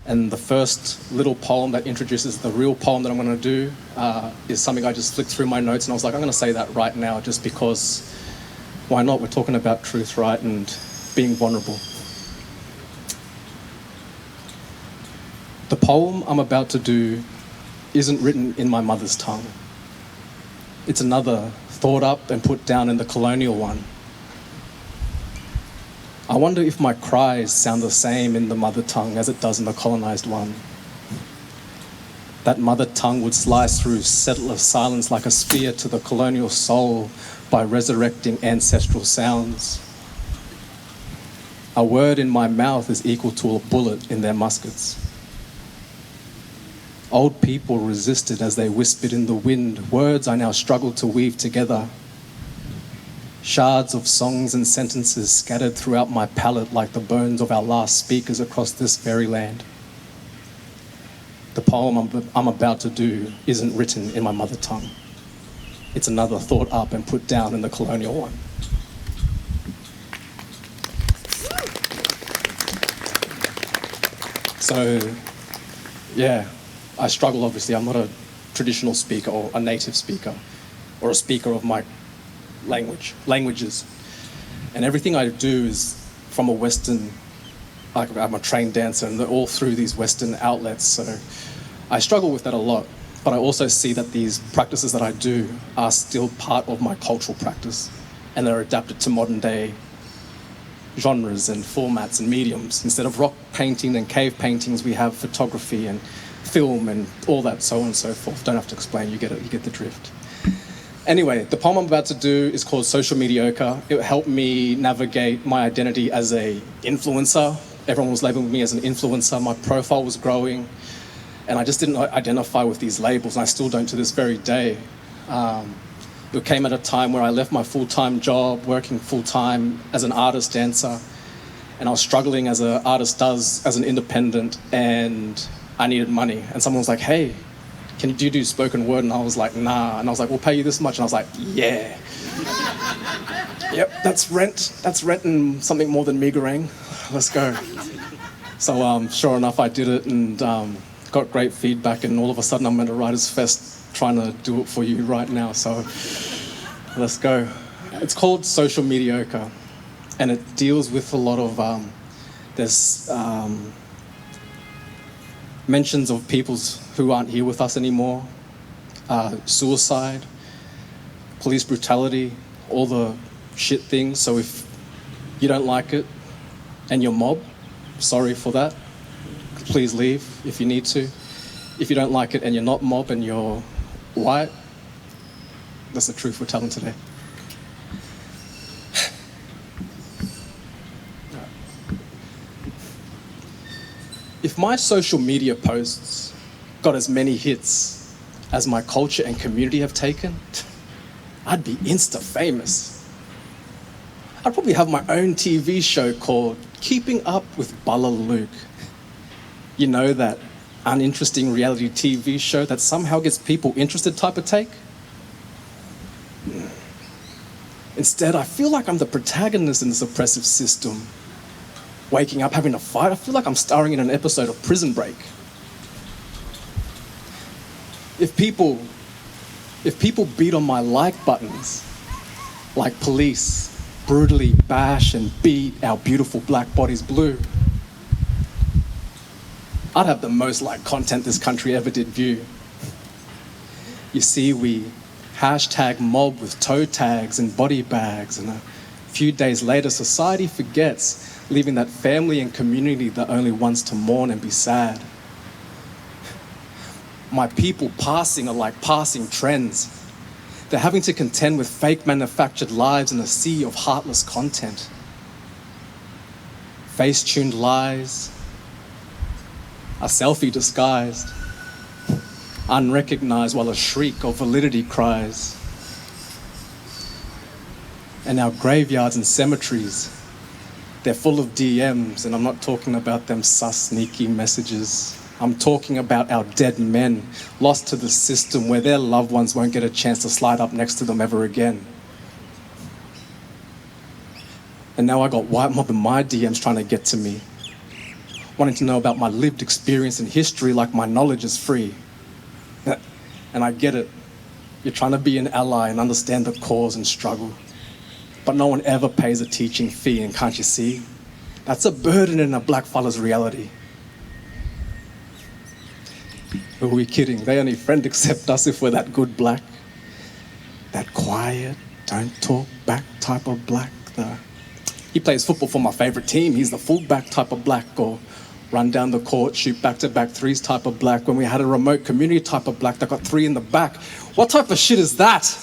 And the first little poem that introduces the real poem that I'm going to do is something I just flicked through my notes, and I was like, I'm going to say that right now just because, why not? We're talking about truth, right, and being vulnerable. The poem I'm about to do isn't written in my mother's tongue. It's another thought up and put down in the colonial one. I wonder if my cries sound the same in the mother tongue as it does in the colonized one. That mother tongue would slice through settler silence like a spear to the colonial soul by resurrecting ancestral sounds. A word in my mouth is equal to a bullet in their muskets. Old people resisted as they whispered in the wind, words I now struggle to weave together. Shards of songs and sentences scattered throughout my palate like the bones of our last speakers across this very land. The poem I'm about to do isn't written in my mother tongue. It's another thought up and put down in the colonial one. So, yeah, I struggle, obviously. I'm not a traditional speaker or a native speaker or a speaker of my languages. And everything I do is from a Western, like I'm a trained dancer, and they're all through these Western outlets. So I struggle with that a lot. But I also see that these practices that I do are still part of my cultural practice, and they're adapted to modern day genres and formats and mediums. Instead of rock painting and cave paintings, we have photography and film and all that, so on and so forth. Don't have to explain, you get it, you get the drift. Anyway, the poem I'm about to do is called Social Mediocre. It helped me navigate my identity as an influencer. Everyone was labeling me as an influencer. My profile was growing, and I just didn't identify with these labels, and I still don't to this very day. It came at a time where I left my full-time job, working full-time as an artist dancer, and I was struggling as an artist does, as an independent, and I needed money. And someone was like, hey, do you do spoken word? And I was like, nah. And I was like, we'll pay you this much. And I was like, yeah. Yep, that's rent and something more than meagerang. Let's go. So sure enough, I did it and got great feedback. And all of a sudden, I'm at a Writers' Fest trying to do it for you right now. So let's go. It's called Social Mediocre. And it deals with a lot of, there's mentions of people who aren't here with us anymore, suicide, police brutality, all the shit things. So if you don't like it and you're mob, sorry for that. Please leave if you need to. If you don't like it and you're not mob and you're white, that's the truth we're telling today. If my social media posts got as many hits as my culture and community have taken, I'd be insta-famous. I'd probably have my own TV show called Keeping Up with Bala Luke. You know, that uninteresting reality TV show that somehow gets people interested type of take? Instead, I feel like I'm the protagonist in this oppressive system. Waking up, having a fight, I feel like I'm starring in an episode of Prison Break. If people beat on my like buttons, like police brutally bash and beat our beautiful black bodies blue, I'd have the most like content this country ever did view. You see, we hashtag mob with toe tags and body bags, and a few days later, society forgets, leaving that family and community that only wants to mourn and be sad. My people passing are like passing trends. They're having to contend with fake manufactured lives in a sea of heartless content. Face-tuned lies, a selfie disguised, unrecognized while a shriek of validity cries. And our graveyards and cemeteries, they're full of DMs, and I'm not talking about them sus, sneaky messages. I'm talking about our dead men, lost to the system where their loved ones won't get a chance to slide up next to them ever again. And now I got white mob in my DMs trying to get to me. wanting to know about my lived experience and history like my knowledge is free. And I get it. You're trying to be an ally and understand the cause and struggle. But no one ever pays a teaching fee, and can't you see? That's a burden in a black fella's reality. Who are we kidding? They only friend accept us if we're that good black. That quiet, don't talk back type of black. He plays football for my favourite team. He's the fullback type of black, or run down the court, shoot back-to-back threes type of black. When we had a remote community type of black that got 3 in the back. What type of shit is that?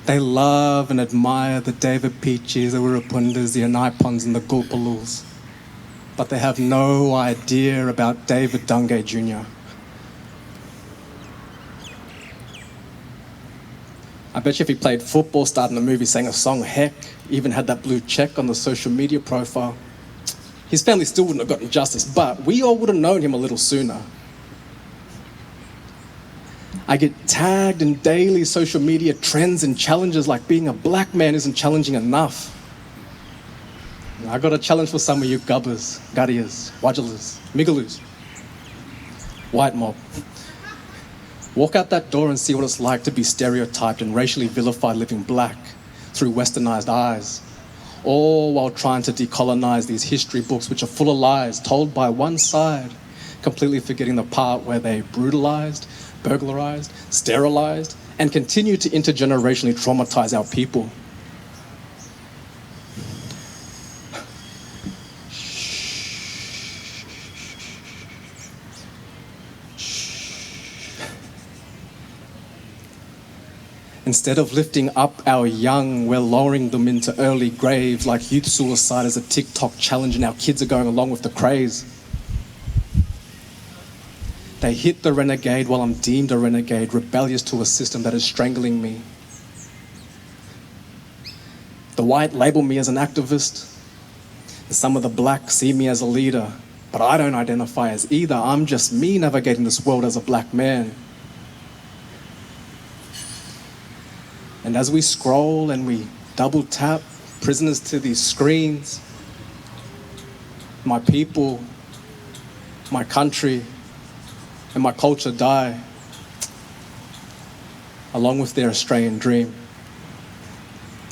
They love and admire the David Peaches, the Wirapundas, the Anaipons and the Gulpaluls. But they have no idea about David Dungay Jr. I bet you if he played football, started in a movie, sang a song, heck, even had that blue check on the social media profile, his family still wouldn't have gotten justice, but we all would have known him a little sooner. I get tagged in daily social media trends and challenges like being a black man isn't challenging enough. I got a challenge for some of you gubbers, guttiers, wudgelers, migaloos, white mob. Walk out that door and see what it's like to be stereotyped and racially vilified living black through westernized eyes, all while trying to decolonize these history books which are full of lies told by one side, completely forgetting the part where they brutalized, burglarized, sterilized, and continue to intergenerationally traumatize our people. Instead of lifting up our young, we're lowering them into early graves like youth suicide as a TikTok challenge, and our kids are going along with the craze. They hit the renegade while I'm deemed a renegade, rebellious to a system that is strangling me. The white label me as an activist, and some of the black see me as a leader, but I don't identify as either. I'm just me navigating this world as a black man. And as we scroll and we double tap, prisoners to these screens, my people, my country, and my culture die, along with their Australian dream.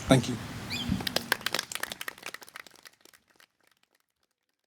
Thank you.